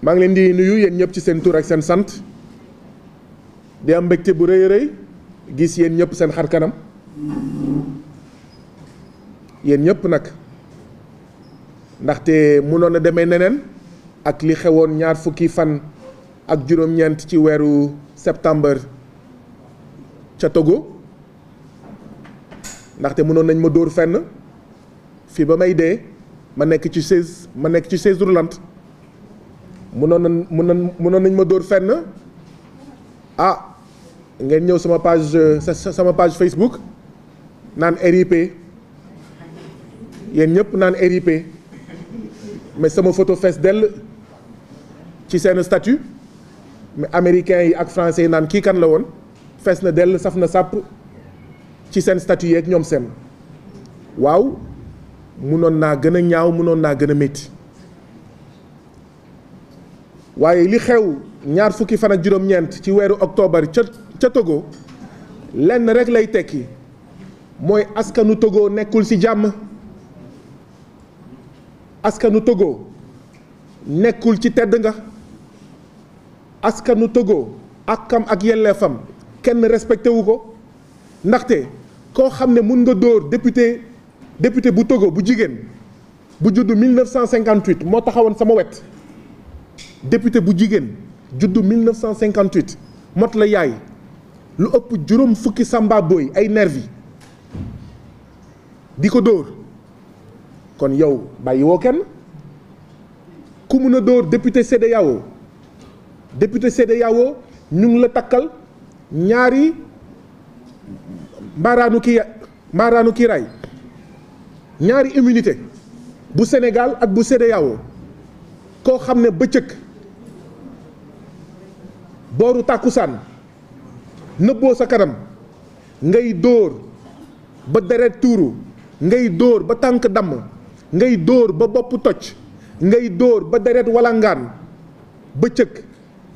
maa ngi leen di nuyu yéen ñëpp ci seen tur ak seen sant di am mbégte bu rëy a rëy gis yéen ñëpp seen xar kanam yéen ñëpp nag ndaxte mënoon a demee neneen ak li xewoon ñaar fukki fan ak juróom-ñeent ci weeru septembre ca Togo ndaxte mënoon nañ ma dóor fenn fii ba may dee ma nekk ci chaise roulante mënoon nañ ma dóor fenn ngeen ñëw sama page Facebook naan RIP yéen ñëpp naan RIP mais sama photo fees dell ci seen statut mais américains yi ak français yi naan kii kan la woon fees na dell saf na sàpp ci seen statut yeeg ñoom seen waaw munoon naa gën a ñaaw munoon naa gën a métti waaye li xew ñaar fukki fan ak juróom-ñeent ci weeru octobre ca Togo lenn rek lay tekki mooy askanu Togo nekkul ci jàmm askanu Togo nekkul ci tedd nga askanu Togo akam ak yelleefam kenn respecté wu ko ndaxte koo xam ne mun nga dóor député bu Togo bu jigéen bu judd 1958 moo taxawoon sama wet député bu jigéen judd 1958 mot la yaay lu ëpp juróom fukki samba boy ay nervi di ko dóor kon yow bàyyi woo kenn ku mun a dóor député CEDEAO ñu ngi la takkal ñaari mbaaraanu kiiraay ñaari immunité bu Sénégal ak bu CEDEAO koo xam ne bëccëg booru tàkkusaan nëbboo sa kanam ngay dóor ba deret tuuru ngay dóor ba tànk damm ngay dóor ba bopp toj ngay dóor ba deret walangaan bëccëg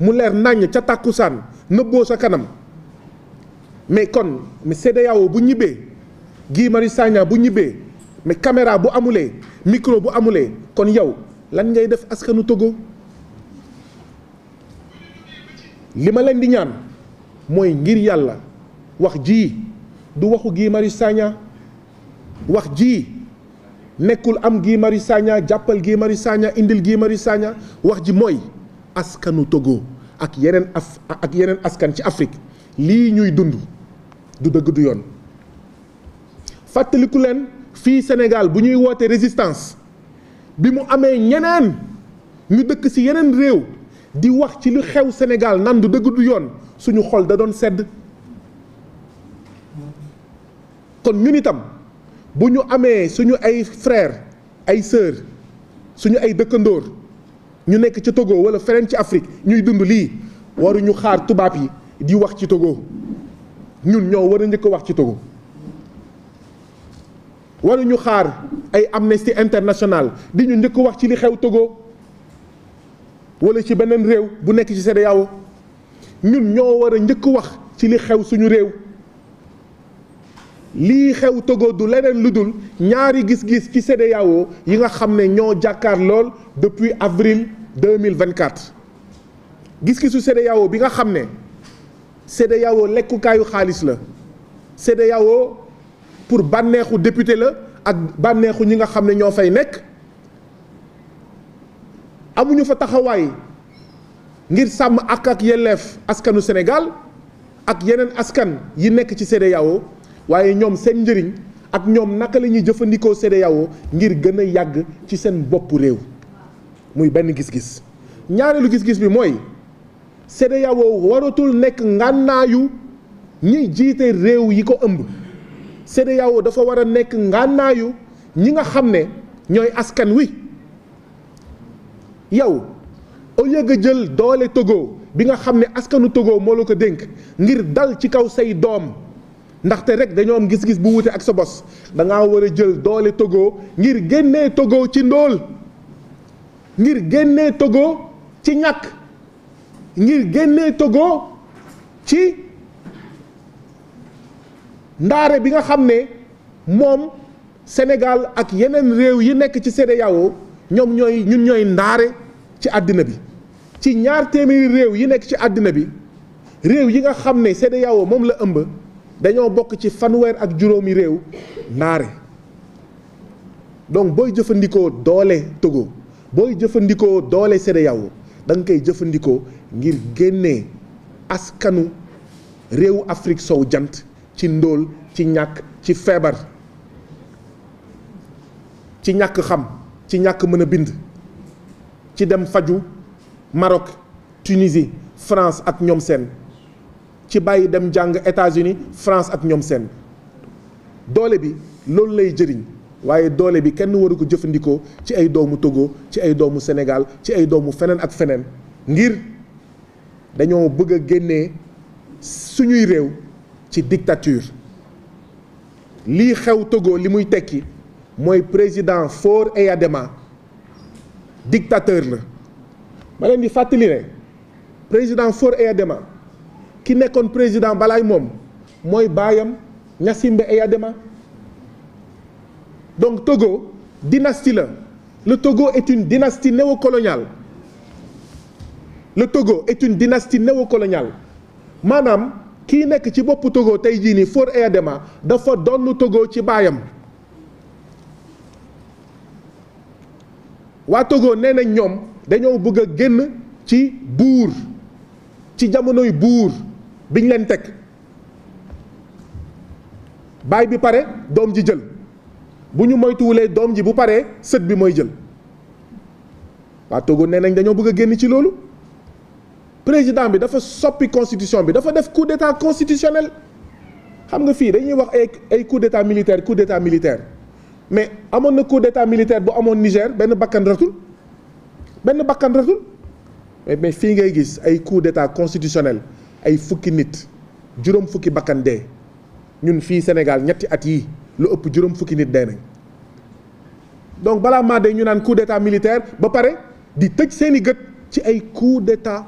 mu leer nàññ ca tàkkusaan nëbboo sa kanam mais CEDEAO bu ñibbee Guy Marius Sagna bu ñibbee mais caméra bu amulee micro bu amulee kon yow lan ngay def askanu Togo li ma leen di ñaan mooy ngir yàlla wax ji du waxu Guy Marius Sagna wax ji nekkul am Guy Marius Sagna jàppal Guy Marius Sagna indil Guy Marius Sagna wax ji mooy askanu Togo ak yeneen askan ci Afrique lii ñuy dund du dëgg du yoon fàttaliku leen fii Sénégal bu ñuy woote résistance bi mu amee ñeneen ñu dëkk ci yeneen réew di wax ci lu xew Sénégal nan du dëgg du yoon suñu xol da doon sedd kon ñun itam bu ñu amee suñu ay frères ay sœurs suñu ay dëkkandoor ñu nekk ci Togo wala feneen ci Afrique ñuy dund lii waruñu xaar tubaab yi di wax ci Togo ñun ñoo war a njëkk a wax ci Togo waruñu xaar ay Amnesty International di ñu njëkk wax ci li xew Togo wala ci beneen réew bu nekk ci CEDEAO ñun ñoo war a njëkk wax ci li xew suñu réew lii xew Togo du leneen lu dul ñaari gis-gis ci CEDEAO yi nga xam ne ñoo jàkkaar lool depuis avril 2024 gis-gisu CEDEAO bi nga xam ne CEDEAO lekkukaayu xaalis la CEDEAO pour bànneexu député la ak bànneexu ñi nga xam ne ñoo fay nekk amuñu fa taxawaay ngir sàmm ak yelleef askanu Sénégal ak yeneen askan yi nekk ci CEDEAO waaye ñoom seen njëriñ ak ñoom naka la ñuy jëfandikoo CEDEAO ngir gën a yàgg ci seen boppu réew muy benn gis-gis ñaareelu gis-gis bi mooy CEDEAO waratul nekk ngànnaayu ñiy jiite réew yi ko ëmb CEDEAO dafa war a nekk ngànnaayu ñi nga xam ne ñooy askan wi yow au lieu nga jël doole Togo bi nga xam ne askanu Togo moo la ko dénk ngir dal ci kaw say doom ndaxte rek dañoo am gis-gis bu wute ak sa bos da ngaa war a jël doole Togo ngir génnee Togo ci ndóol ngir génnee Togo ci ñàkk ngir génnee Togo ci ndaare bi nga xam ne moom Sénégal ak yeneen réew yi nekk ci CEDEAO ñun ñooy ndaare ci àddina bi. ci ñaar téeméeri réew yi nekk ci àddina bi réew yi nga xam ne CEDEAO moom la ëmb dañoo bokk ci fanweer ak juróomi réew ndaare. donc booy jëfandikoo doole Togo booy jëfandikoo doole CEDEAO da nga koy jëfandikoo ngir génnee askanu réewu Afrique sowu jant ci ndóol, ci ñàkk, ci feebar, ci ñàkk xam, ci ñàkk mën a bind, ci dem faju Maroc, Tunisie, France ak ñoom seen, ci bàyyi dem jàng États-Unis, France ak ñoom seen. doole bi loolu lay jëriñ waaye doole bi kenn waru ko jëfandikoo ci ay doomu Togo, ci ay doomu Sénégal, ci ay doomu feneen ak feneen ngir dañoo bëgg a génnee suñuy réew ci dictature. lii xew Togo li muy tekki mooy président Faure Eyadema dictateur la. ma leen di fàttali ne président Faure Eyadema ki nekkoon président balaay moom mooy baayam Gnassingbé Eyadema. donc Togo dynastie la. Le Togo est une dynastie néocoloniale. Le Togo est une dynastie néocoloniale. maanaam kii nekk ci boppu Togo tey jii nii Faure Eyadema dafa donn Togo ci baayam. waa Togo nee nañ ñoom dañoo bëgg a génn ci buur ci jamonoy buur biñ leen teg baay bi pare doom ji jël bu ñu moytuwulee doom ji bu paree sët bi mooy jël. waa Togo nee nañ dañoo bëgg a génn ci loolu. président bi dafa soppi constitution bi dafa def coup d'état constitutionnel. xam nga fii dañuy wax ay coup d'état militaire mais amoon na coup d'état militaire bu amoon Niger benn bakkan ratul mais fii ngay gis ay coup d'état constitutionnel ay fukki nit juróom fukki bakkan dee. ñun fii Sénégal ñetti at yii lu ëpp juróom fukki nit dee nañ. donc balaa maa de ñu naan coup d'état militaire ba pare di tëj seeni gët ci ay coup d'état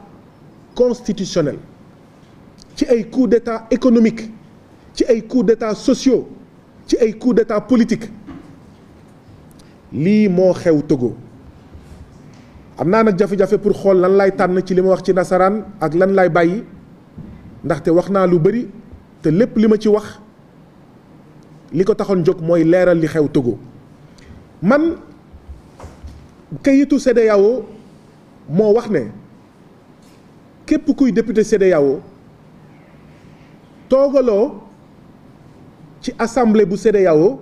constitutionnel, ci ay coup d'état économique, ci ay coup d'état sociaux, ci ay coup d'état politique. lii moo xew Togo. am naa nag jafe-jafe pour xool lan lay tànn ci li ma wax ci nasaraan ak lan lay bàyyi ndaxte wax naa lu bari te lépp li ma ci wax li ko taxoon jóg mooy leeral li xew Togo. man kayitu CEDEAO moo wax ne képp kuy député CEDEAO toogaloo ci assemblée bu CEDEAO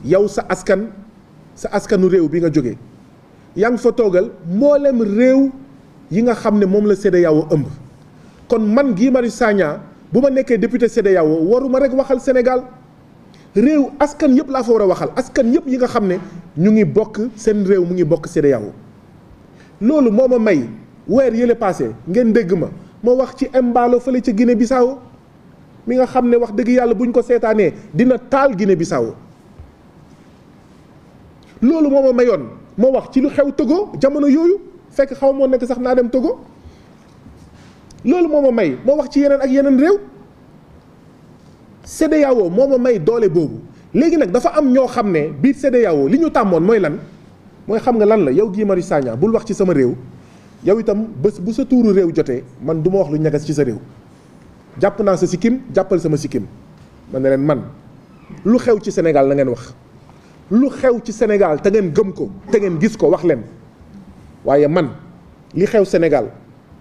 yow sa askanu réew bi nga jógee yaa ngi fa toogal mboolem réew yi nga xam ne moom la CEDEAO ëmb. kon man Guy Marius Sagna bu ma nekkee député CEDEAO waruma rek waxal Sénégal réew askan yëpp laa fa war a waxal askan yëpp yi nga xam ne ñu ngi bokk seen réew mu ngi bokk CEDEAO. loolu moo ma may weer yële passé ngeen dégg ma wax ci Embalo fële ca Guinée Bissau mi nga xam ne wax dëgg yàlla buñ ko seetaanee dina taal Guinée Bissau. loolu moo ma mayoon moo wax ci lu xew Togo jamono yooyu fekk xaw moo nekk sax naa dem Togo. loolu moo ma may moo wax ci yeneen ak yeneen réew. CEDEAO moo ma may doole boobu léegi nag dafa am ñoo xam ne biir CEDEAO li ñu tàmmoon mooy lan mooy xam nga lan la yow Guy Marius Sagna bul wax ci sama réew yow itam bés bu sa tuuru réew jotee man du ma wax lu ñagas ci sa réew. jàpp naa sa sikkim jàppal sama sikkim man ne leen man lu xew ci Sénégal na ngeen wax lu xew ci Sénégal te ngeen gëm ko te ngeen gis ko wax leen waaye man li xew Sénégal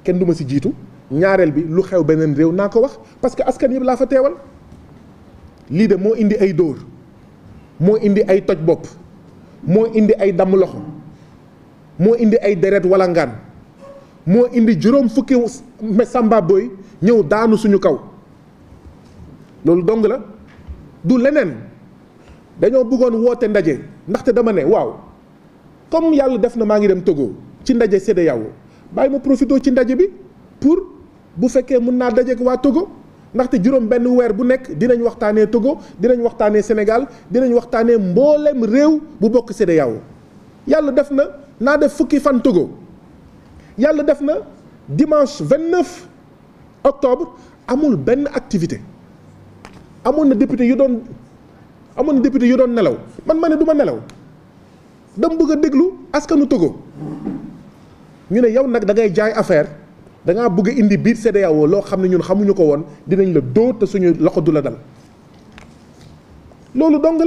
kenn du ma si jiitu ñaareel bi lu xew beneen réew naa ko wax parce que askan yëpp laa fa teewal. lii de moo indi ay dóor moo indi ay toj bopp moo indi ay damm loxo moo indi ay deret wala ngaan moo indi juróom fukki samba boy ñëw daanu suñu kaw loolu dong la du leneen. dañoo bëggoon woote ndaje ndaxte dama ne waaw comme yàlla def na maa ngi dem Togo ci ndaje CEDEAO bàyyi ma profité ci ndaje bi pour bu fekkee mën naa daje ak waa Togo. ndaxte juróom benn weer bu nekk dinañ waxtaanee Togo dinañ waxtaanee Sénégal dinañ waxtaanee mboolem réew bu bokk CEDEAO. yàlla def na naa def fukki fan Togo yàlla def na dimanche 29 octobre amul benn activité amoon na député yu doon amoon na député yu doon nelaw man ma ne du ma nelaw dama bëgg a déglu askanu Togo ñu ne yow nag da ngay jaay affaire da ngaa bëgg a indi biir CEDEAO loo xam ne ñun xamuñu ko woon dinañ la dóor te suñu loxo du la dal loolu dong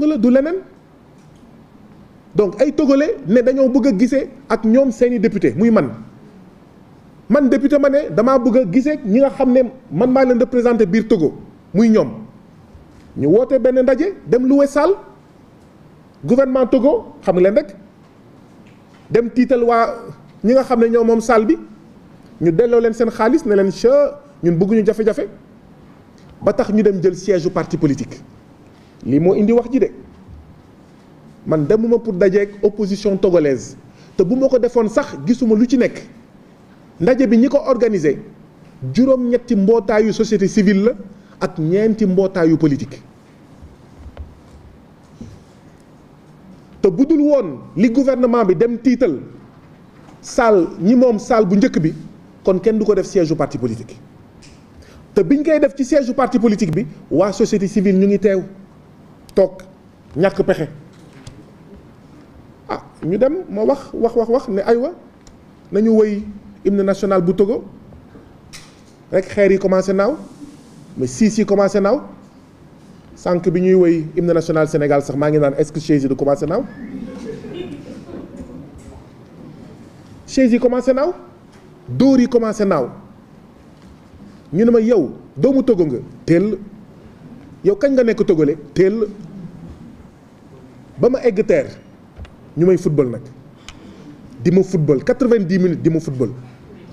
la du leneen donc ay togolais ne dañoo bëgg a gisee ak ñoom seeni député muy man député ma ne damaa bëgg a gisee ñi nga xam ne man maa leen représenté biir Togo muy ñoom ñu woote benn ndaje dem loué salle gouvernement Togo xam nga leen rek dem tiital waa ñi nga xam ne ñoo moom salle bi ñu delloo leen seen xaalis ne leen ñun bëgguñu jafe-jafe ba tax ñu dem jël siège u parti politique lii moo indi wax ji de man demuma pour dajeeg opposition togolaise te bu ma ko defoon sax gisuma lu ci nekk ndaje bi ñi ko organisé juróom-ñetti mbootaayu société civile la ak ñeenti mbootaayu politique te bu dul woon li gouvernement bi dem tiital salle ñi moom salle bu njëkk bi kon kenn du ko def siège u parti politique te biñ koy def ci siège u parti politique bi waa société civile ñu ngi teew toog ñàkk pexe ñu dem ma wax ne aywa nañu woy hymne national bu Togo rek xeer yi commencé naaw mais siis yi commencé naaw sànq bi ñuy woy hymne national Sénégal sax maa ngi naan est-ce que chaise yi du commencé naaw chaise yi commencé naaw dóor yi commencé naaw ñu ne ma yow doomu Togo nga teel yow kañ nga nekk togolais teel ba ma egg terre ñu may football nag di ma football 90 minutes di ma football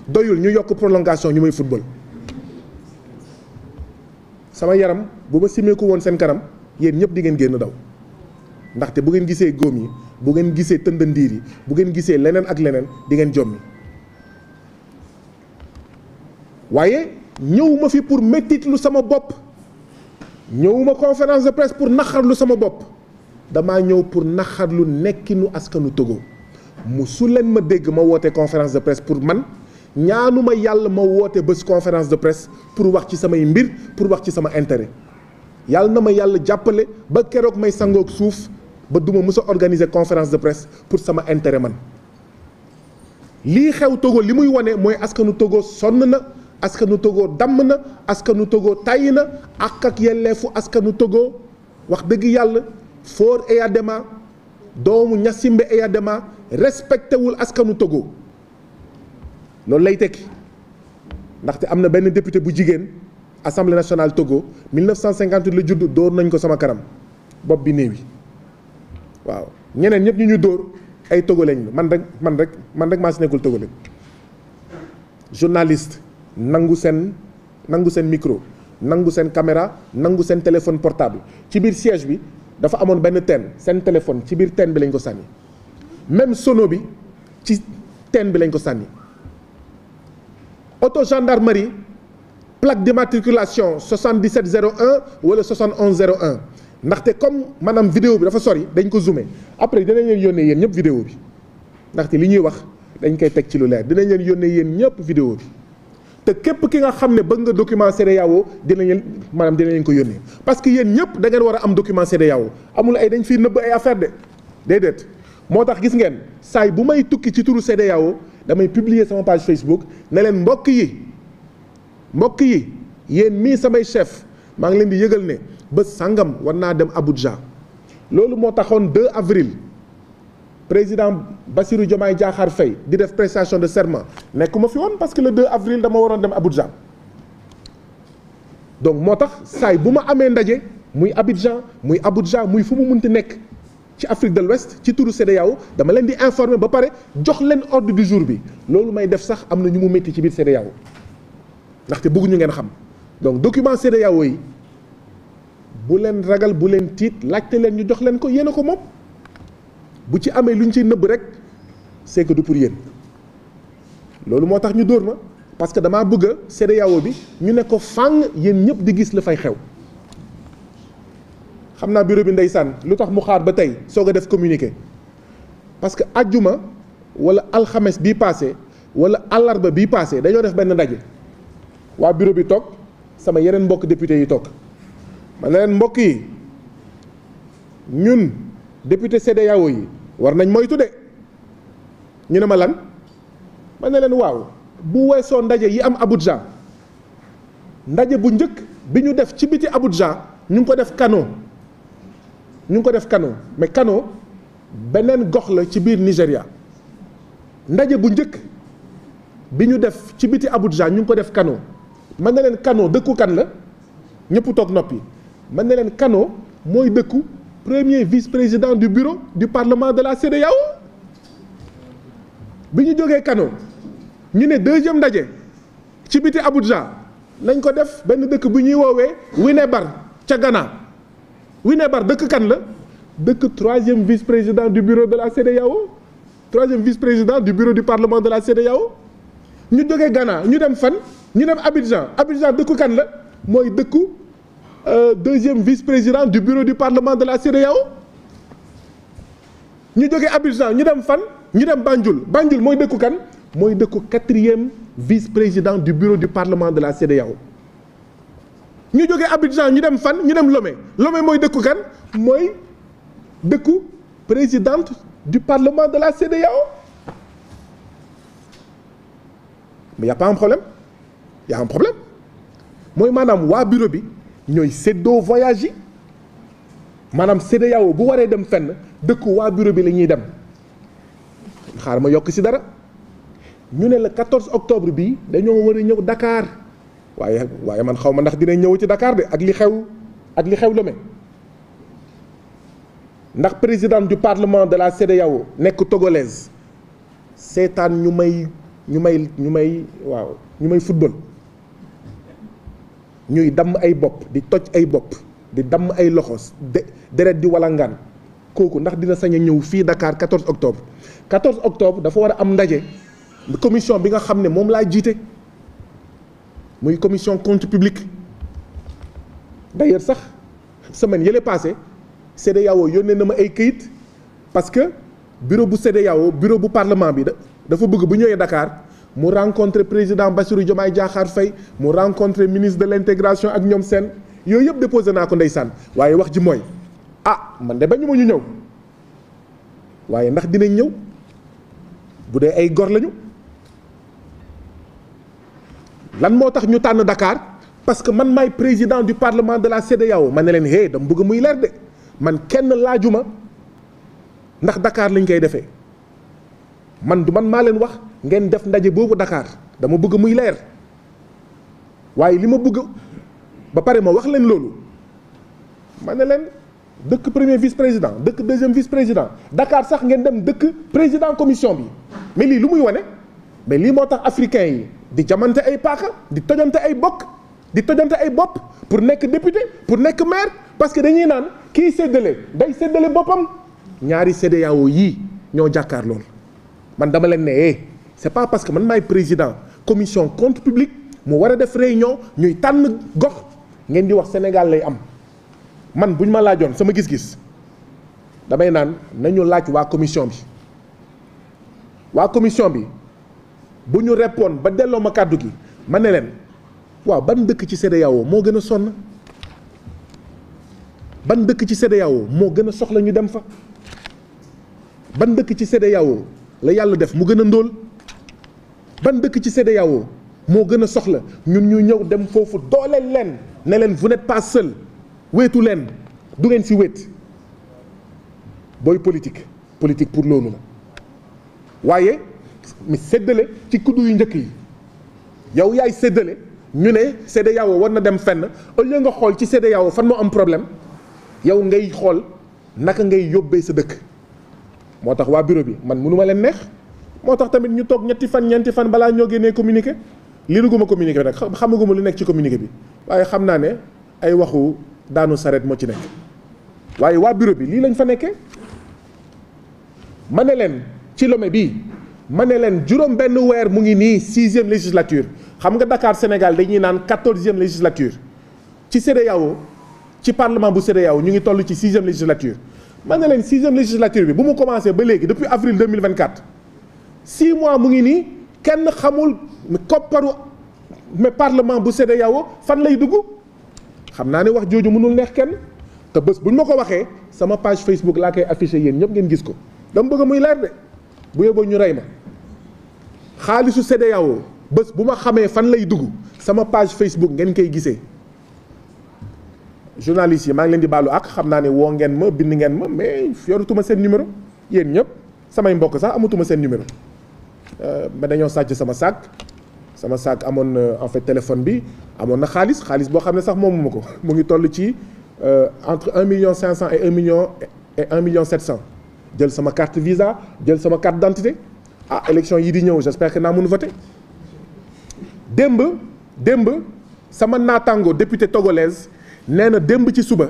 doyul ñu yokk prolongation ñu may football sama yaram bu ma simeeku woon seen kanam yéen ñëpp di ngeen génn daw ndaxte bu ngeen gisee góom yi bu ngeen gisee tëndandiir yi bu ngeen gisee leneen ak leneen di ngeen jommi waaye ñëwuma fi pour mettitlu sama bopp ñëwuma conférence de presse pour naxarlu sama bopp damaa ñëw pour naxarlu nekkinu askanu Togo musu leen ma dégg ma woote conférence de presse pour man ñaanuma yàlla ma woote bés conférence de presse pour wax ci samay mbir pour wax ci sama intérêt yàlla na ma yàlla jàppale ba keroog may sangoog suuf ba duma mës a organiser conférence de presse pour sama intérêt man lii xew Togo li muy wane mooy askanu Togo sonn na askanu Togo damm na askanu Togo tàyyi na ak yelleefu askanu Togo wax dëgg yàlla Faure Eyadema doomu Gnassingbé Eyadema respecté wul askanu Togo loolu lay tekki ndaxte am na benn député bu jigéen assemblée nationale Togo 1958 la judd dóor nañ ko sama kanam bopp bi néew yi waaw ñeneen ñëpp ñu dóor ay Togo lañ man rek maa si nekkul Togo lañ journaliste nangu seen micro nangu seen caméra nangu seen téléphone portable ci biir siège bi dafa amoon benn teen seen téléphone ci biir teen bi lañ ko sànni même sono bi ci teen bi lañ ko sànni auto gendarmerie plaque d'immatriculation 7701 wala 7101 ndaxte comme maanaam vidéo bi dafa sori dañ ko zoomé après dinañ leen yónnee yéen ñëpp vidéo bi ndaxte li ñuy wax dañ koy teg ci lu leer dinañ leen yónnee yéen ñëpp vidéo bi te képp ki nga xam ne bëgg nga document CEDEAO dinañ leen ko yónnee parce que yéen ñëpp da ngeen war a am document CEDEAO amul ay dañ fiy nëbb ay affaire de déedéet moo tax gis ngeen saay bu may tukki ci turu CEDEAO damay publier sama page Facebook ne leen mbokk yi yéen mii samay chef maa ngi leen di yëgal ne bés sàngam war naa dem Abuja loolu moo taxoon 2 avril président Bassirou Diomaye Diakhar Faye di def prestation de serment nekkuma fi woon parce que le 2 avril dama waroon dem Abuja donc moo tax saay bu ma amee ndaje muy Abidjan muy Abuja muy fu mu munti nekk ci Afrique de l'Ouest ci turu CEDEAO dama leen di informer ba pare jox leen ordre du jour bi loolu may def sax am na ñu mu métti ci biir CEDEAO ndaxte bëgguñu ngeen xam donc document CEDEAO yi bu leen ragal bu leen tiit laajte leen ñu jox leen ko yéen a ko moom bu ci amee lu ñu ciy nëbb rek c'est que du pour yéen loolu moo tax ñu dóor ma parce que damaa bëgg a CEDEAO bi ñu ne ko fàng yéen ñëpp di gis la fay xew xam naa bureau bi ndeysaan lu tax mu xaar ba tey soog a def communiqué parce que ajjuma wala alxames bii passé wala àllarba bii passé dañoo def benn ndaje waa bureau bi toog sama yeneen mbokk député yi toog ma ne leen mbokk yi ñun député CEDEAO yi war nañ moytu de ñu ne ma lan ma ne leen waaw bu weesoo ndaje yi am Abuja ndaje bu njëkk bi ñu def ci biti Abuja ñu ngi ko def Kano mais Kano beneen gox la ci biir Nigéria ndaje bu njëkk bi ñu def ci biti Abuja ñu ngi ko def Kano man na leen Kano dëkku kan la ñëpp toog noppi man na leen Kano mooy dëkku premier vice-président du bureau du parlement de la CEDEAO bi ñu jógee Kano ñu ne deuxième ndaje ci biti Abuja nañ ko def benn dëkk bu ñuy woowee Winneba ca Ghana Winneba dëkk kan la dëkk troisième vice-président du bureau de la CEDEAO troisième vice-président du bureau du parlement de la CEDEAO ñu jógee Ghana ñu dem fan ñu dem Abidjan dëkku kan la mooy dëkku deuxième vice-président du bureau du parlement de la CEDEAO ñu jógee Abidjan ñu dem fan ñu dem Banjul mooy dëkku kan mooy dëkku quatrième vice-président du bureau du parlement de la CEDEAO ñu jógee Abidjan ñu dem fan ñu dem Lomé mooy dëkku kan mooy dëkku présidente du parlement de la CEDEAO mais y a pas un problème y a un problème mooy maanaam waa bureau bi ñooy séddoo voyage yi maanaam CEDEAO bu waree dem fenn dëkku waa bureau bi la ñuy dem xaar ma yokk ci dara ñu ne le 14 octobre bi dañoo war a ñëw Dakar waaye man xaw ma ndax dinañ ñëw ci Dakar de ak li xew Lomé ndax président du parlement de la CEDEAO nekk togolaise seetaan ñu may football ñuy damm ay bopp di toj ay bopp di damm ay loxos deret di walangaan kooku ndax dina sañ a ñëw fii Dakar 14 octobre 14 octobre dafa war a am ndaje commission bi nga xam ne moom laa jiite muy commission compte public d'ailleurs sax semaine yële passé CEDEAO yónnee na ma ay këyit parce que bureau bu CEDEAO bureau bu parlement bi dafa bëgg bu ñëwee Dakar mu rencontrer président Bassirou Diomaye Diakhar Faye mu rencontrer ministre de l'intégration ak ñoom seen yooyu yëpp déposé naa ko ndeysaan waaye wax ji mooy man de bañu ma ñu ñëw waaye ndax dinañ ñëw bu dee ay gor lañu lan moo tax ñu tànn Dakar parce que man maay président du parlement de la CEDEAO man ne leen dama bëgg muy leer de man kenn laajuma ndax Dakar lañ koy defee man du man maa leen wax ngeen def ndaje boobu Dakar dama bëgg muy leer waaye li ma bëgg ba pare ma wax leen loolu ma ne leen dëkk premier vice-président dëkk deuxième vice-président Dakar sax ngeen dem dëkk président commission bi mais lii lu muy wane mais lii moo tax africains yi di jamante ay paaka di tojante ay bopp pour nekk député pour nekk maire parce que dañuy naan kii séddale day séddale boppam ñaari CEDEAO yii ñoo jàkkaar lool man dama leen ne c'est pas parce que man maay président commission compte public mu war a def réunion ñuy tànn gox ngeen di wax Sénégal lay am man bu ñu ma laajoon sama gis-gis damay naan nañu laaj waa commission bi bu ñu répondre ba delloo ma kàddu gi ma ne leen waaw ban dëkk ci CEDEAO moo gën a sonn ban dëkk ci CEDEAO moo gën a soxla ñu dem fa ban dëkk ci CEDEAO la yàlla def mu gën a ndóol ban dëkk ci CEDEAO moo gën a soxla ñun ñu ñëw dem foofu dooleel leen ne leen vous n'êtes pas seul wéetu leen du ngeen ci wéet booy politique pour loolu la waaye mi séddale ci kuddu yu njëkk yi yow yaay séddale ñu ne CEDEAO war na dem fenn au lieu nga xool ci CEDEAO fan moo am problème yow ngay xool naka ngay yóbbee sa dëkk moo tax waa bureau bi man mënuma leen neex moo tax tamit ñu toog ñeenti fan balaa ñoo génnee communiqué liiruguma communiqué bi nag xamaguma lu nekk ci communiqué bi waaye xam naa ne ay waxu daanu saret moo ci nekk waaye waa bureau bi lii lañ fa nekkee ma ne leen ci Lomé bii ma ne leen juróom benn weer mu ngi nii 6e législature xam nga Dakar Sénégal dañuy naan 14e législature ci CEDEAO ci parlement bu CEDEAO ñu ngi toll ci 6e législature ma ne leen 6e législature bi bu mu commencé ba léegi depuis avril 2024 6 mois mu ngi nii kenn xamul kopparu mais parlement bu CEDEAO fan lay dugg xam naa ne wax jooju mënul neex kenn te bés bu ñu ma ko waxee sama page Facebook laa koy affiché yéen ñëpp ngeen gis ko dama bëgg muy leer de bu yóbboo ñu rey ma xaalisu CEDEAO bés bu ma xamee fan lay dugg sama page Facebook ngeen koy gisee. journalistes yi maa ngi leen di baalu ak xam naa ne woo ngeen ma bind ngeen ma mais yoratuma seen numéro yéen ñëpp samay mbokk sax amatuma seen numéro mais dañoo sàcc sama sac amoon na en fait téléphone bi amoon na xaalis boo xam ne sax moomuma ko mu ngi toll ci entre 1,5 million et 1,7 million jël sama carte visa jël sama carte d'identité élection yi di ñëw j'espère que naa mun voter démb sama naataango député togolaise nee na démb ci suba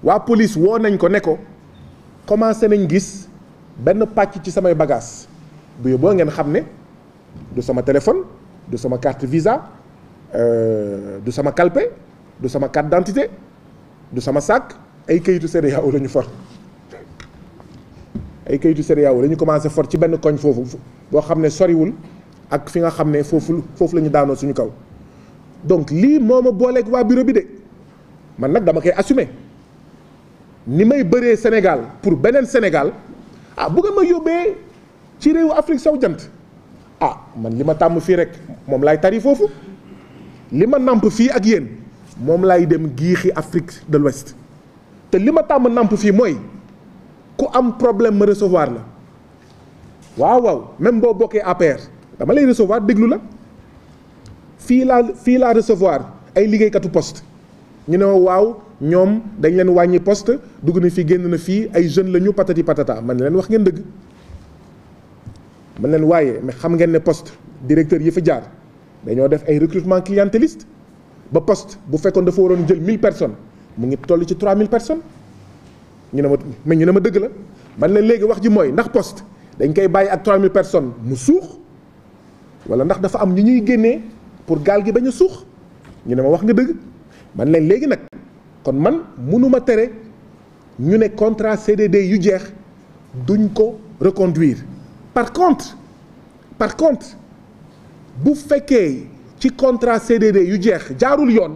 waa police woo nañ ko ne ko commencé nañ gis benn pàcc ci samay bagages bu yóbboo ngeen xam ne du sama téléphone du sama carte visa du sama calpe du sama carte d'identité du sama sac ay kayitu CEDEAO la ñu for ay kayitu CEDEAO la ñu commencé for ci benn koñ foofu boo xam ne soriwul ak fi nga xam ne foofu la ñu daanoo suñu kaw donc lii moo ma booleeg waa bureau bi de man nag dama koy assumer ni may bëree Sénégal pour beneen Sénégal bu nga ma yóbbee ci réewu Afrique sowu jant man li ma tàmm fii rek moom laay tari foofu li ma namp fii ak yéen moom laay dem giixi Afrique de l'Ouest te li ma tàmm namp fii mooy ku am problème ma recevoir la waaw même boo bokkee APR dama lay recevoir déglu la fii laa recevoir ay liggéeykatu poste ñu ne waaw ñoom dañ leen wàññi poste dugg na fii génn na fii ay jeunes la ñu patati patata man leen wax ngeen dëgg man leen waaye mais xam ngeen ne poste directeur yi fa jaar dañoo def ay recrutement clientéliste ba poste bu fekkoon dafa waroon jël 1000 personnes mu ngi toll ci 3000 personnes ñu ne ma dëgg la man leen léegi wax ji mooy ndax poste dañ koy bàyyi ak 3000 personnes mu suux wala ndax dafa am ñu ñuy génnee pour gaal gi bañ a suux ñu ne ma wax nga dëgg man leen léegi nag kon man mënuma tere ñu ne contrat CDD yu jeex duñ ko reconduire par contre bu fekkee ci contrat CDD yu jeex jaarul yoon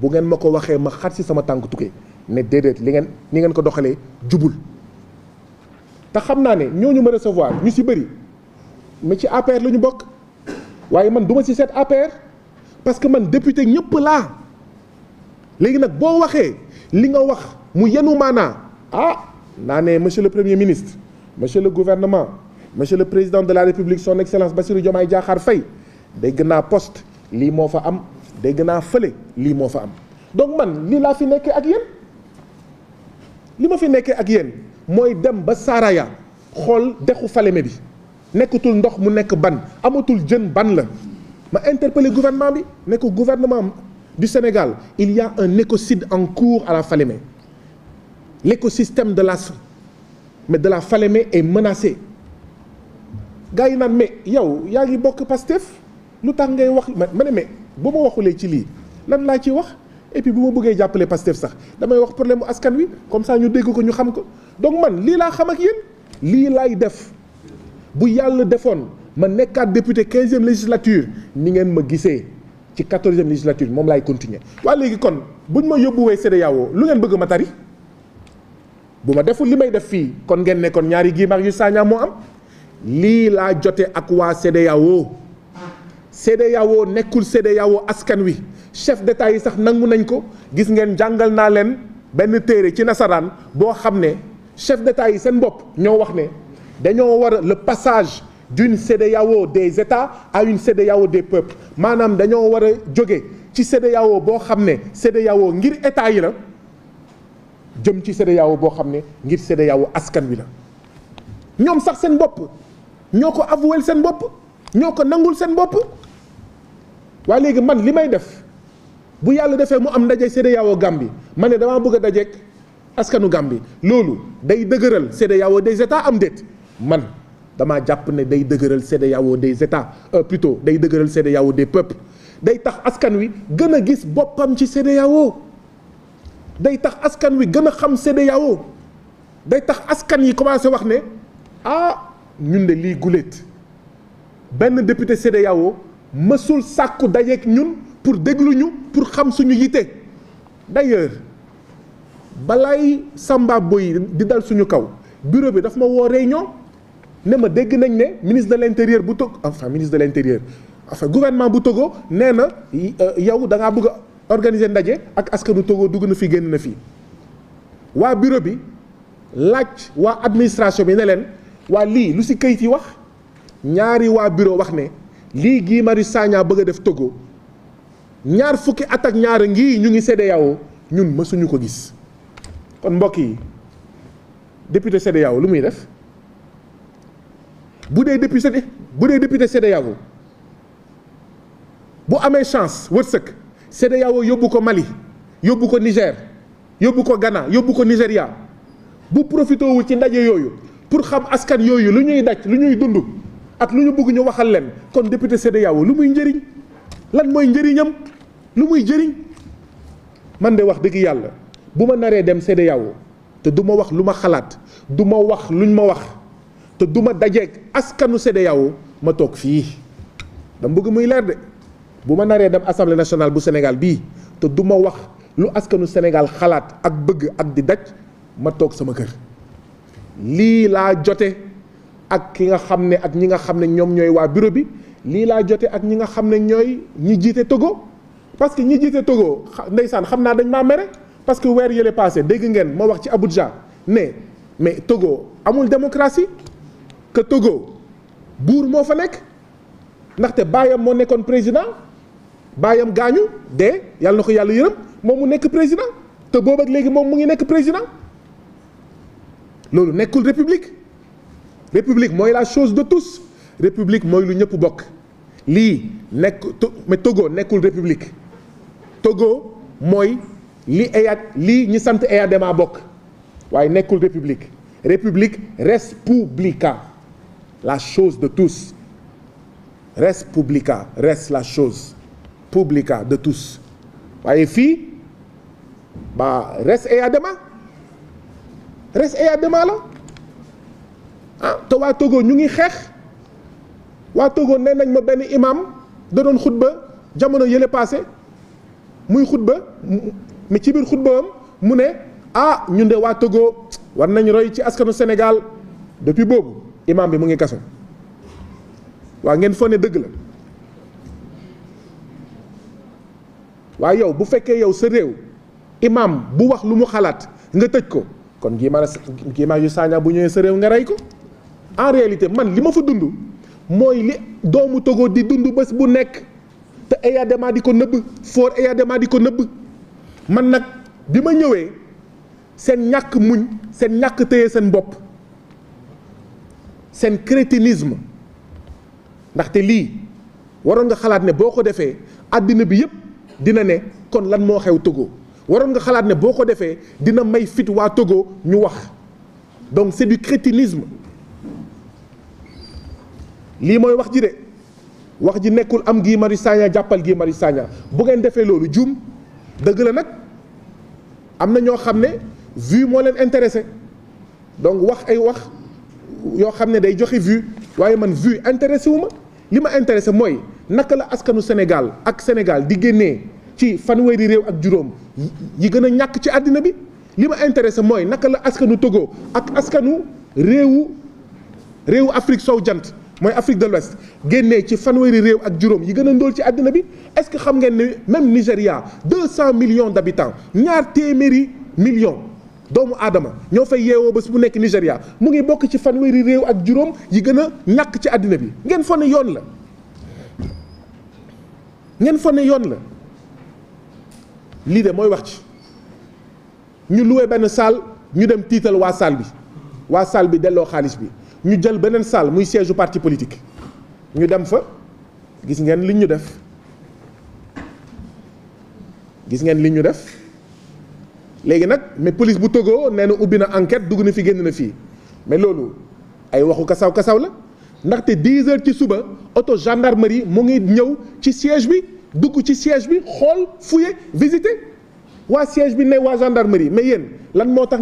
bu ngeen ma ko waxee ma xar ci sama tànk tukkee ne déedéet ni ngeen ko doxalee jubul te xam naa ne ñooñu ma recevoir ñu ci bëri mais ci APR la ñu bokk waaye man duma ci seet APR parce que man député ñëpp laa léegi nag boo waxee li nga wax mu yenu maanaa naa ne monsieur le premier ministre monsieur le gouvernement monsieur le président de la république son excellence Bassirou Diomaye Diakhar Faye dégg naa poste lii moo fa am dégg naa fële lii moo fa am donc man lii laa fi nekkee ak yéen li ma fi nekkee ak yéen mooy dem ba Saraya xool dexu Falémé bi nekkatul ndox mu nekk ban amatul jën ban la ma interpellé gouvernement bi ne ko gouvernement du Sénégal il y a un écocide en cours à la Falémé l'écosystème de la Falémé est menacé gars yi naan mais yow yaa ngi bokk Pastef lu tax ngay wax ma ne mais bu ma waxulee ci lii lan laa ci wax et puis bu ma bëggee jàppale Pastef sax damay wax problème mu askan wi comme ça ñu dégg ko ñu xam ko donc man lii laa xam ak yéen lii laay def bu yàlla defoon ma nekkaat député 15e législature ni ngeen ma gisee ci 14e législature moom laay continuer waaye léegi kon buñ ma yóbbuwee CEDEAO lu ngeen bëgg ma tari bu ma deful li may def fii kon ngeen ne kon ñaari Guy Marius Sagna moo am lii laa jote ak waa CEDEAO nekkul CEDEAO askan wi chef d'état yi sax nangu nañ ko gis ngeen jàngal naa leen benn téere ci nasaraan boo xam ne chef d'état yi seen bopp ñoo wax ne dañoo war le passage d'une CEDEAO des états à une CEDEAO des peuples maanaam dañoo war a jóge ci CEDEAO boo xam ne CEDEAO ngir état yi la jëm ci CEDEAO boo xam ne ngir CEDEAO askan wi la ñoom sax seen bopp ñoo ko avoué seen bopp ñoo ko nangul seen bopp waaye léegi man li may def bu yàlla defee mu am ndaje CEDEAO Gambie ma ne damaa bëgg a dajeek askanu Gambie loolu day dëgëral CEDEAO des états am déet man damaa jàpp ne day dëgëral CEDEAO des états plutôt day dëgëral CEDEAO des peuples day tax askan wi gën a gis boppam ci CEDEAO day tax askan wi gën a xam CEDEAO day tax askan yi commencé wax ne ñun de lii guléet benn député CEDEAO mësul sàkku dajeek ñun pour déglu ñu pour xam suñu yitte. D'ailleurs balaay Samba Boy di dal suñu kaw bureau bi daf ma woo réunion ne ma dégg nañ ne ministre de l'intérieur bu Togo ministre de l'intérieur gouvernement bu Togo nee na yow da ngaa bëgg a organiser ndaje ak askanu Togo dugg na fi génn na fi. waa bureau bi laaj waa administration bi ne leen waa lii lu ci kayit yi wax ñaari waa bureau wax ne lii Guy Marius Sagna bëgg a def Togo ñaar fukki at ak ñaar ngi ñu ngi CEDEAO ñun mësuñu ko gis. kon mbokk yi député CEDEAO lu muy def bu dee député CEDEAO bu amee chance wërsëg CEDEAO yóbbu ko Mali yóbbu ko Niger yóbbu ko Ghana yóbbu ko Nigéria bu profité wu ci ndaje yooyu pour xam askan yooyu lu ñuy daj lu ñuy dund ak lu ñu bëgg ñu waxal leen kon député CEDEAO lu muy njëriñ lan mooy njëriñam lu muy jëriñ. man de wax dëgg yàlla bu ma naree dem CEDEAO te du ma wax lu ma xalaat du ma wax luñ ma wax te du ma dajeeg askanu CEDEAO ma toog fii dama bëgg muy leer de bu ma naree dem assemblée nationale bu Sénégal bii te du ma wax lu askanu Sénégal xalaat ak bëgg ak di daj ma toog sama kër. lii laa jote ak ki nga xam ne ak ñi nga xam ne ñoom ñooy waa bureau bi lii laa jote ak ñi nga xam ne ñooy ñi jiite Togo. parce que ñi jiite Togo ndeysaan xam naa dañ maa mere parce que weer yële passé dégg ngeen ma wax ci Abuja ne mais Togo amul démocratie que Togo buur moo fa nekk ndaxte baayam moo nekkoon président baayam gaañu de yàlla na ko yàlla yërëm moom mu nekk président te boobu ak léegi moom mu ngi nekk président loolu nekkul république mooy la chose de tous république mooy lu ñëpp bokk lii mais Togo nekkul république Togo mooy lii ñi sant EADEMA bokk waaye nekkul république res publica la chose de tous res publica res la chose publica de tous waaye fii res EADEMA la te waa Togo ñu ngi xeex waa Togo nee nañ ma benn imam da doon xutba jamono yële passé muy xutba mais ci biir xutba am mu ne ñun de waa Togo war nañ roy ci askanu Sénégal depuis boobu imam bi mu ngi kaso waa ngeen foog ne dëgg la waaye yow bu fekkee yow sa réew imam bu wax lu mu xalaat nga tëj ko kon Guy Marius Sagna bu ñëwee sa réew nga rey ko. En réalité man li ma fa dund mooy li doomu Togo di dund bés bu nekk te EADEMA di ko nëbb fort EADEMA di ko nëbb man nag bi ma ñëwee seen ñàkk muñ seen ñàkk téye seen bopp seen crétinisme ndaxte lii waroon nga xalaat ne boo ko defee àddina bi yépp dina ne kon lan moo xew Togo waroon nga xalaat ne boo ko defee dina may fit waa Togo ñu wax donc c'est du crétinisme. lii mooy wax ji de wax ji nekkul am Guy Marius Sagna jàppal Guy Marius Sagna bu ngeen defee loolu juum dëgg la nag am na ñoo xam ne vue moo leen intéressé donc wax ay wax yoo xam ne day joxe vue waaye man vue intéressé wu ma li ma intéressé mooy naka la askanu Sénégal ak Sénégal di génnee ci fanweeri réew ak juróom yi gën a ñàkk ci àddina bi li ma intéressé mooy naka la askanu Togo ak askanu réewu Afrique sow jant mooy Afrique de l'Ouest génnee ci fanweeri réew ak juróom yi gën a ndóol ci àddina bi est-ce que xam ngeen ne même Nigéria 200 millions d'habitants ñaar téeméeri millions doomu aadama ñoo fay yeewoo bés bu nekk Nigéria mu ngi bokk ci fanweeri réew ak juróom yi gën a ñàkk ci àddina bi ngeen foog ne yoon la lii de mooy wax ci ñu loué benn salle ñu dem tiital waa salle bi delloo xaalis bi ñu jël beneen salle muy siège u parti politique ñu dem fa gis ngeen li ñu def léegi nag mais police bu Togo nee na ubbi na enquête dugg na fi génn na fii mais loolu ay waxu kasaw la ndaxte 10 heures ci suba auto gendarmerie mu ngi ñëw ci siège bi dugg ci siège bi xool fouiller visiter waa siège bi ne waa gendarmerie mais yéen lan moo tax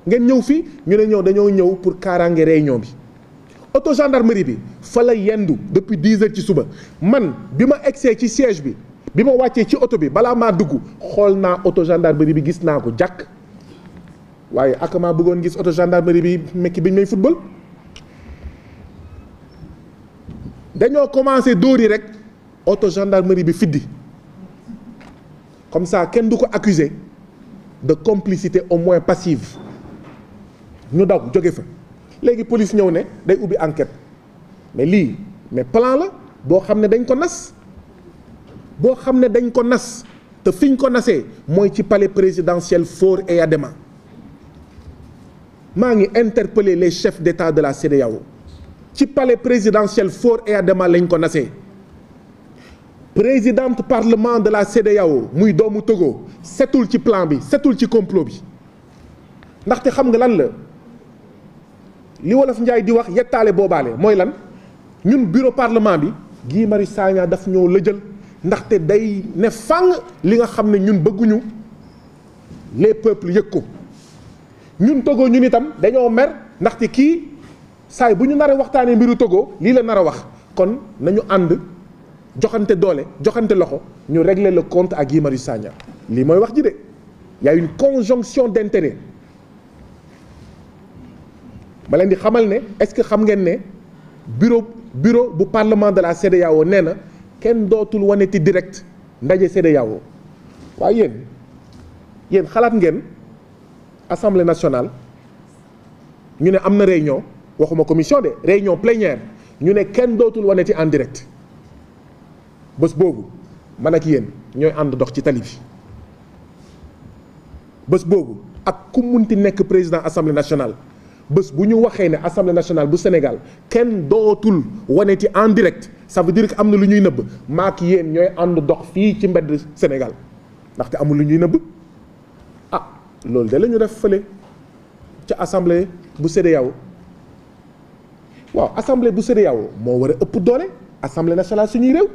ngeen ñëw fii ñu ne dañoo ñëw pour kaaraange réunion bi auto gendarmerie bi fa la yendu depuis 10 heures ci suba man bi ma egsee ci siège bi bi ma wàccee ci oto bi balaa maa dugg xool naa auto gendarmerie bi gis naa ko jàkk waaye ak maa bëggoon gis auto gendarmerie bi mekki bi ñu may football dañoo commencé dóori rek auto gendarmerie bi fiddi comme ça kenn du ko accuser de complicité au moins passive ñu daw jóge fa léegi police ñëw ne day ubbi enquête mais lii mais plan la boo xam ne dañ ko nas te fiñ ko nasee mooy ci palais présidentiel Faure et Adema maa ngi interpeller les chefs d'État de la CEDEAO ci palais présidentiel Faure et Adema lañ ko nasee présidente parlement de la CEDEAO muy doomu Togo setul ci plan bi setul ci complot bi ndaxte xam nga lan la li wolof Njaay di wax yettaale boobaale mooy lan ñun bureau parlement bi Guy Marius Sagna daf ñoo lëjal ndaxte day ne fàng li nga xam ne ñun bëgguñu les peuples yëg ko ñun Togo ñun itam dañoo mer ndaxte kii saay bu ñu nar a waxtaanee mbiru Togo lii la nar a wax kon nañu ànd joxante doole joxante loxo ñu régler le compte à Guy Marius Sagna lii mooy wax ji de y a une conjonction d'intérêt ma leen di xamal ne est-ce que xam ngeen ne bureau bu parlement de la CEDEAO nee na kenn dootul waneti direct ndaje CEDEAO waaye yéen xalaat ngeen assemblée nationale ñu ne am na réunion waxuma commission de réunion plénière ñu ne kenn dootul waneti en direct bés boobu man ak yéen ñooy ànd dox ci tali bi bés boobu ak ku munti nekk président assemblée nationale bés bu ñu waxee ne assemblée nationale bu Sénégal kenn dootul waneti en direct ça veut dire que am na lu ñuy nëbb maak yéen ñooy ànd dox fii ci mbedd Sénégal ndaxte amul lu ñuy nëbb ah loolu de la ñu def fële ca assemblée bu CEDEAO waaw assemblée bu CEDEAO moo war a ëpp doole assemblée nationale suñuy réew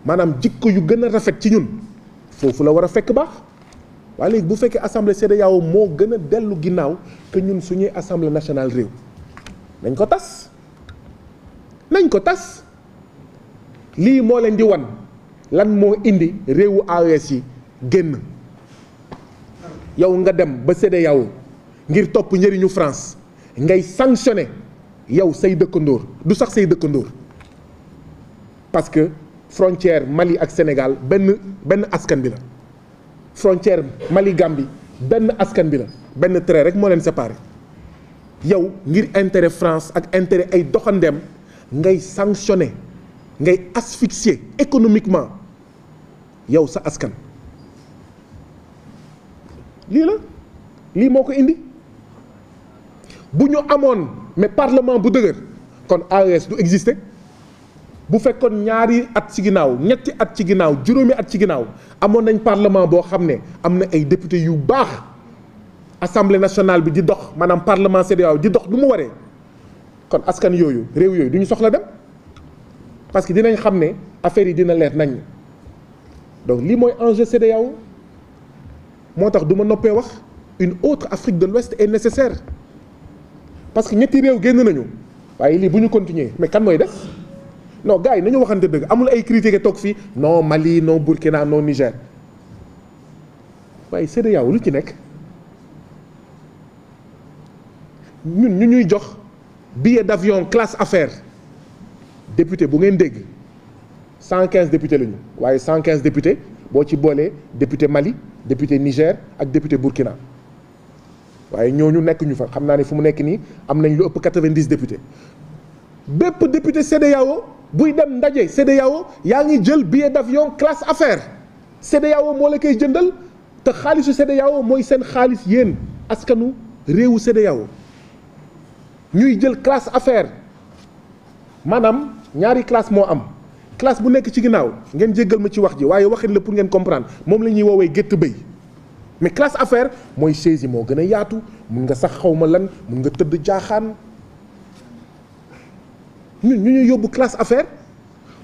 maanaam jikko yu gën a rafet ci ñun foofu la war a fekk baax waaye léegi bu fekkee assemblée CEDEAO moo gën a dellu ginnaaw que ñun suñuy assemblée nationale réew nañ ko tas lii moo leen di wan lan moo indi réewu AES yi génn yow nga dem ba CEDEAO ngir topp njëriñu France ngay sanctionné yow say dëkkandoor du sax say dëkkandoor parce que frontière Mali ak Sénégal benn askan bi la frontière Mali Gambie benn askan bi la benn trait rek moo leen séparé yow ngir intérêt France ak intérêt ay doxandeem ngay sanctionné ngay asphyxier économiquement yow sa askan lii moo ko indi bu ñu amoon mais parlement bu dëgër kon AES du exister bu fekkoon ñaari at ci ginnaaw ñetti at ci ginnaaw juróomi at ci ginnaaw amoon nañ parlement boo xam ne am na ay député yu baax assemblée nationale bi di dox maanaam parlement CEDEAO di dox du mu waree kon askan yooyu réew yooyu du ñu soxla dem parce que dinañ xam ne affaire yi dina leer nañ donc lii mooy enjeu CEDEAO moo tax du ma noppee wax une autre Afrique de l'Ouest est nécessaire parce que ñetti réew génn nañu waaye lii bu ñu continuer mais kan mooy des non gars yi nañu waxante dëgg amul ay critiquer toog fii non Mali non Burkina non Niger waaye CEDEAO lu ci nekk ñun ñu ñuy jox billet d'avion classe affaires député bu ngeen dégg 115 députés lañu waaye 115 députés boo ci boolee député Mali député Niger ak député Burkina waaye ñooñu nekk ñu fa xam naa ne fu mu nekk nii am nañ lu ëpp 90 députés bépp député CEDEAO buy dem ndaje CEDEAO yaa ngi jël billet d'avion classe affaires CEDEAO moo la koy jëndal te xaalisu CEDEAO mooy seen xaalis yéen askanu réewu CEDEAO ñuy jël classe affaires maanaam ñaari classe moo am classe bu nekk ci ginnaaw ngeen jéggal ma ci wax ji waaye waxin la pour ngeen comprendre moom la ñuy woowee gétt bëy mais classe affaires mooy chaise yi moo gën a yaatu mun nga sax xaw ma lan mun nga tëdd jaaxaan ñu ñuy yóbbu classe affaires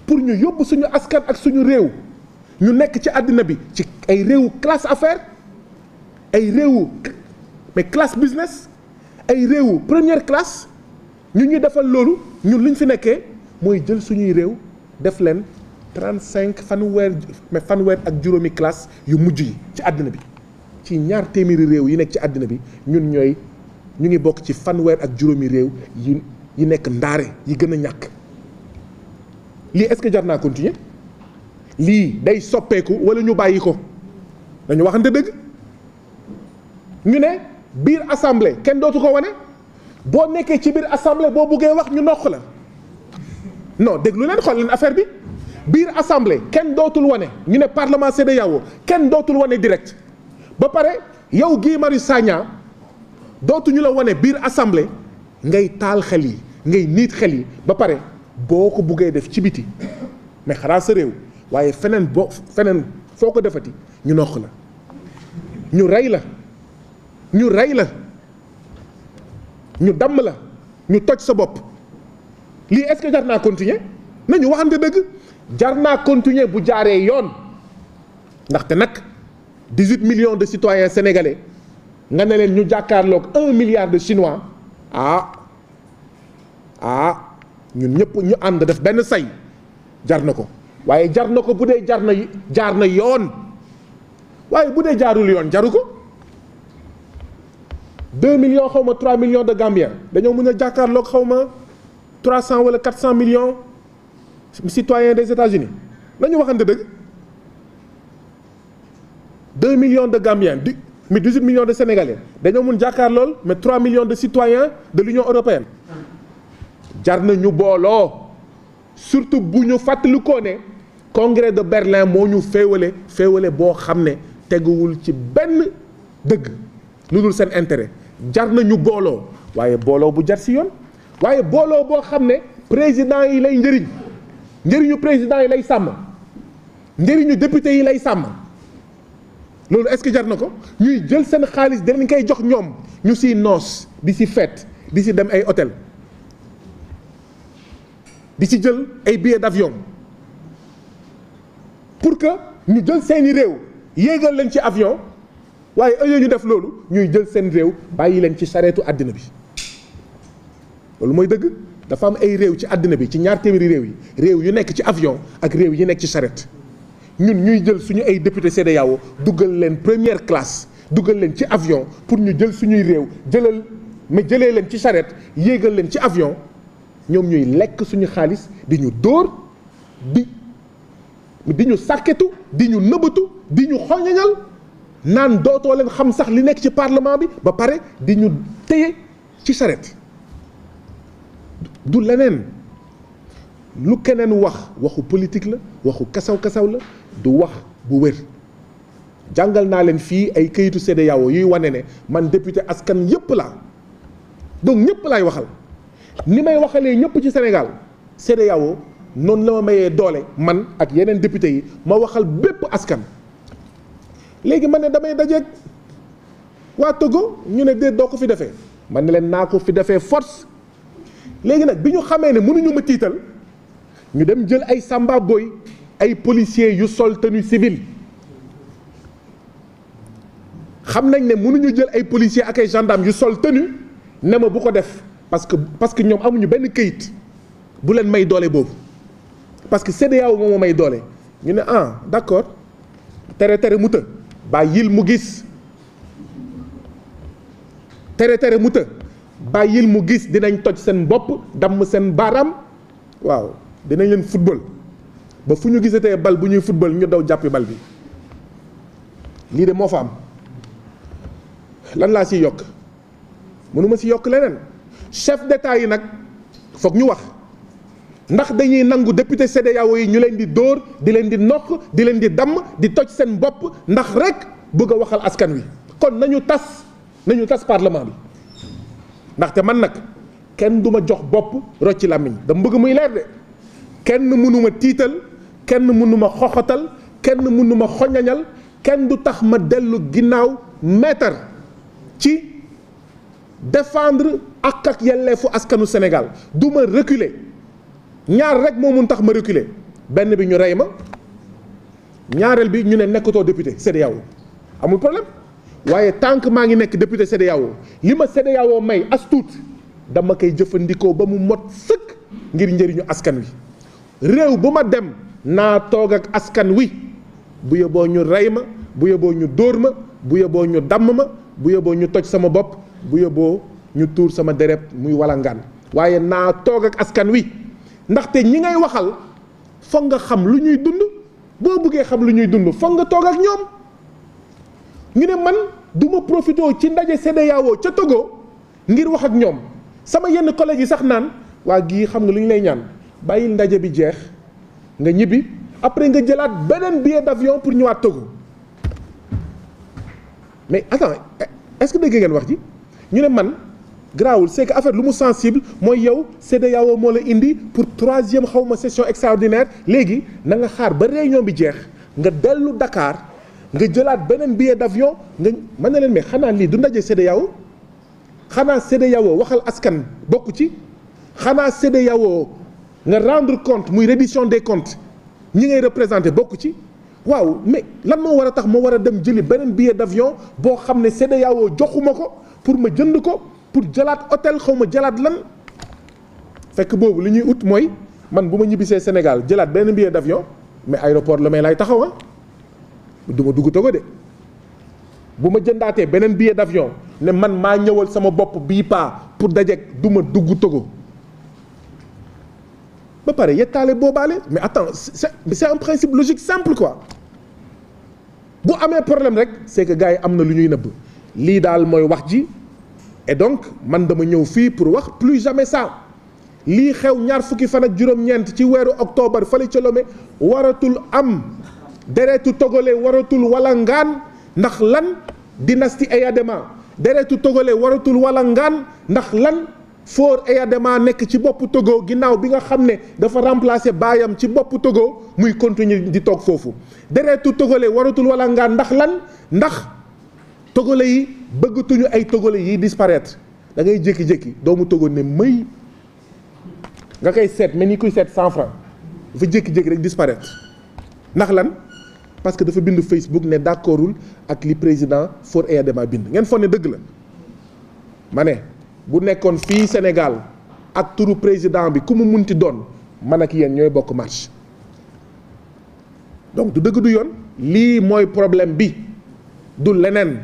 pour ñu yóbbu suñu askan ak suñu réew ñu nekk ci àddina bi ci ay réewu classe affaires ay réewu mais classe business ay réewu première classe ñu defal loolu ñun lu ñu fi nekkee mooy jël suñuy réew def leen 35 fanweer ak juróomi classe yu mujj yi ci àddina bi ci ñaar téeméeri réew yi nekk ci àddina bi ñun ñu ngi bokk ci fanweer ak juróomi réew yi nekk ndaare yi gën a ñàkk. lii est-ce que jar naa continuer lii day soppeeku wala ñu bàyyi ko dañu waxante dëgg. ñu ne biir assemblée kenn dootu ko wane boo nekkee ci biir assemblée boo buggee wax ñu noq la non déglu leen xool leen affaire bi biir assemblée kenn dootul wane ñu ne parlement CEDEAO kenn dootul wane direct ba pare yow Guy Marius Sagna dootuñu la wane biir assemblée ngay taal xel yi ngay niit xel yi ba pare boo ko buggee def ci biti mais xanaa sa réew waaye feneen foo ko defati ñu noq la ñu rey la ñu damm la ñu toj sa bopp lii est-ce que jar naa continuer nañu waxante dëgg jar naa continuer bu jaaree yoon ndaxte nag 18 millions de citoyens sénégalais nga ne leen ñu jàkkaarloog 1 milliard de chinois ñun ñëpp ñu ànd def benn say jar na ko waaye jar na ko bu dee jaar na yoon waaye bu dee jaarul yoon jaru ko. 2 millions xaw ma 3 millions de Gambiens dañoo mën a jàkkaarloog xaw ma 300 wala 400 millions citoyens des États-Unis nañu waxante dëgg 2 millions de Gambiens mais 18 millions de Sénégalais dañoo mën jàkkaarlool mais 3 millions de citoyens de l'Union européenne jar na ñu booloo surtout bu ñu fàttalikoo ne congrès de Berlin moo ñu féewale boo xam ne teguwul ci benn dëgg lu dul seen intérêt jar na ñu booloo waaye booloo bu jar si yoon waaye booloo boo xam ne président yi lay njëriñu président yi lay sàmm njëriñu député yi lay sàmm loolu est-ce que jar na ko ñuy jël seen xaalis danañ koy jox ñoom ñu siy noos di si fête di si dem ay hôtel di si jël ay billets d'avion pour que ñu jël seeni réew yéegal leen ci avion waaye ëllëg ñu def loolu ñuy jël seen réew bàyyi leen ci sareetu àddina bi loolu mooy dëgg dafa am ay réew ci àddina bi ci ñaar téeméeri réew yu nekk ci avion ak réew yi nekk ci charrette ñun ñuy jël suñu ay député CEDEAO duggal leen première classe duggal leen ci avion pour ñu jël suñuy réew jëlee leen ci charrette yéegal leen ci avion ñoom ñuy lekk suñu xaalis di ñu dóor di ñu sàkketu di ñu nëbbatu di ñu xoñañal naan dootoo leen xam sax li nekk ci parlement bi ba pare di ñu téye ci charrette du leneen lu keneen waxu politique la waxu kasaw-kasaw la du wax bu wér jàngal naa leen fii ay këyitu CEDEAO yuy wane ne man député askan yépp laa donc ñépp laay waxal ni may waxalee ñépp ci Sénégal CEDEAO noonu la ma mayee doole man ak yeneen député yi ma waxal bépp askan léegi man ne damay dajeeg waa Togo ñu ne déet doo ko fi defee man ne leen naa ko fi defee force léegi nag bi ñu xamee ne mënuñu ma tiital ñu dem jël ay samba boy ay policiers yu sol tenue civile xam nañ ne mënuñu jël ay policiers ak ay gendarmes yu sol tenue ne ma bu ko def parce que ñoom amuñu benn këyit bu leen may doole boobu parce que CEDEAO moo may doole ñu ne d'accord tere mu të bàyyil mu gis tere mu të bàyyil mu gis dinañ toj seen bopp damm seen baaraam waaw dinañ leen football ba fu ñu gisatee bal bu ñuy football ñu daw jàppi bal bi lii de moo fa am lan laa siy yokk mënuma si yokk leneen chef d'état yi nag foog ñu wax ndax dañuy nangu député CEDEAO yi ñu leen di dóor di leen di noq di leen di damm di toj seen bopp ndax rek bëgg a waxal askan wi kon nañu tas parlement bi ndaxte man nag kenn du ma jox bopp rocci làmmiñ dama bëgg muy leer de kenn mënuma tiital kenn mënuma xoxatal kenn mënuma xoñañal kenn du tax ma dellu ginnaaw meetar ci défendre ak yelleefu askanu Sénégal du ma reculer ñaar rek moo mun tax ma reculer benn bi ñu rey ma ñaareel bi ñu ne nekkatoo député CEDEAO amul problème waaye tant que maa ngi nekk député CEDEAO li ma CEDEAO may as tuut dama koy jëfandikoo ba mu mot sëkk ngir njëriñu askan wi. réew bu ma dem naa toog ak askan wi bu yóbboo ñu rey ma bu yóbboo ñu dóor ma bu yóbboo ñu damm ma bu yóbboo ñu toj sama bopp bu yóbboo ñu tuur sama deret muy walangaan waaye naa toog ak askan wi ndaxte ñi ngay waxal foog nga xam lu ñuy dund boo bëggee xam lu ñuy dund foog nga toog ak ñoom. ñu ne man du ma profité ci ndaje CEDEAO ca Togo ngir wax ak ñoom sama yenn collègues yi sax naan waa gii xam nga lu ñu lay ñaan bàyyil ndaje bi jeex nga ñibbi après nga jëlaat beneen billet d'avion pour ñëwaat Togo mais attends est-ce que dégg ngeen wax ji ñu ne man garaawul c'est que affaire lu mu sensible mooy yow CEDEAO moo la indi pour 3e xawma session extraordinaire léegi na nga xaar ba réunion bi jeex nga dellu Dakar nga jëlaat beneen billet d'avion nga mën na leen mais xanaa lii du ndaje CEDEAO xanaa CEDEAO waxal askan bokk ci xanaa CEDEAO nga rendre compte muy reddition des comptes ñi ngay représenté bokk ci waaw mais lan moo war a tax ma war a dem jëli beneen billet d'avion boo xam ne CEDEAO joxuma ko pour ma jënd ko pour jëlaat hôtel xaw ma jëlaat lan fekk boobu li ñuy ut mooy man bu ma ñibbisee Sénégal jëlaat beneen billet d'avion mais aéroport la may lay taxaw du ma dugg Togo de bu ma jëndaatee beneen billet d'avion ne man maa ñëwal sama bopp bii paa pour dajeek du ma dugg Togo ba pare yettaale boobaale mais attends c'est un principe logique simple quoi bu amee problème rek c'est que gars yi am na lu ñuy nëbb lii daal mooy wax ji et donc man dama ñëw fii pour wax plus jamais ça lii xew ñaar fukki fan ak juróom-ñeent ci weeru octobre fële ca Lomé waratul am deretu togolais waratul walangaan ndax lan dynastie Eyadema deretu togolais waratul walangaan ndax lan Faure Eyadema nekk ci boppu Togo ginnaaw bi nga xam ne dafa remplacer baayam ci boppu Togo muy continuer di toog foofu deretu togolais waratul walangaan ndax lan ndax togolais yi bëggatuñu ay togolais yi disparaître da ngay jékki-jékki doomu Togo ne may nga koy seet mais ni kuy seet 100 francs dafa jékki-jékki rek disparaître ndax lan parce que dafa bind Facebook ne d'accordul ak li président Faure Eyadema bind ngeen foog ne dëgg la ma ne bu nekkoon fii Sénégal ak turu président bi ku mu munti doon man ak yéen ñooy bokk marche donc du dëgg du yoon lii mooy problème bi du leneen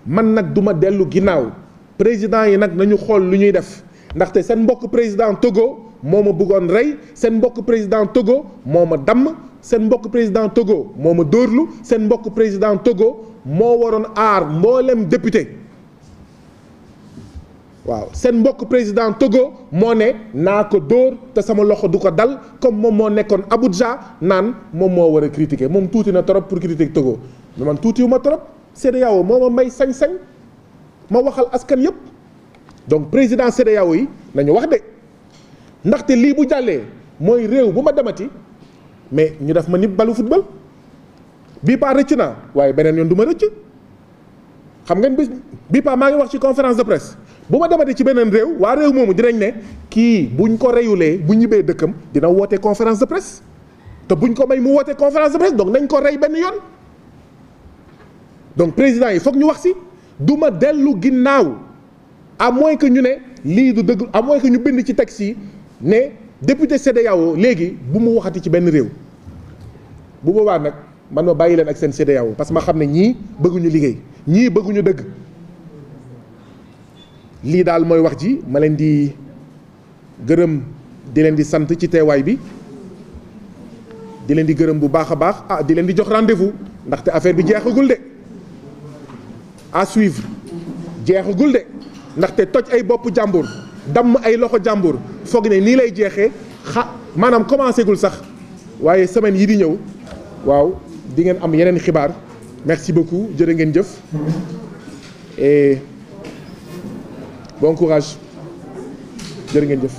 man nag duma dellu ginnaaw président yi nag nañu xool lu ñuy def ndaxte seen mbokk président Togo moo ma bëggoon rey seen mbokk président Togo moo ma damm seen mbokk président Togo moo ma dóorlu seen mbokk président Togo moo waroon aar mboolem député waaw seen mbokk président Togo moo ne naa ko dóor te sama loxo du ko dal comme moom moo nekkoon Abuja naan moom moo war a critiquer moom tuuti na trop pour critiquer Togo mais man tuutiwu ma trop CEDEAO moo ma may sañ-sañ ma waxal askan yépp donc président CEDEAO yi nañu wax de ndaxte lii bu jàllee mooy réew bu ma demati mais ñu def ma ni balu football bii paa rëcc naa waaye beneen yoon du ma rëcc xam ngeen bis bii paa maa ngi wax ci conférence de presse bu ma demati ci beneen réew waa réew moomu dinañ ne kii buñ ko reyulee bu ñibbee dëkkam dina woote conférence de presse te buñ ko may mu woote conférence de presse donc nañ ko rey benn yoon donc président yi foog ñu wax si du ma dellu ginnaaw à moins que ñu ne lii du dëgg à moins que ñu bind ci texte yi ne député CEDEAO léegi bu mu waxati ci benn réew bu boobaa nag man ma bàyyi leen ak seen CEDEAO parce que ma xam ne ñii bëgguñu liggéey ñii bëgguñu dëgg lii daal mooy wax ji ma leen di gërëm di leen di sant ci teewaay bi di leen di gërëm bu baax a baax di leen di jox rendez-vous ndaxte affaire bi jeexagul de à suivre jeexagul de ndaxte toj ay bopp jàmbur damm ay loxo jàmbur foog ne nii lay jeexee maanaam commencé gul sax waaye semaine yi di ñëw waaw di ngeen am yeneen xibaar merci beaucoup jërë ngeen jëf et bon courage jërë ngeen jëf.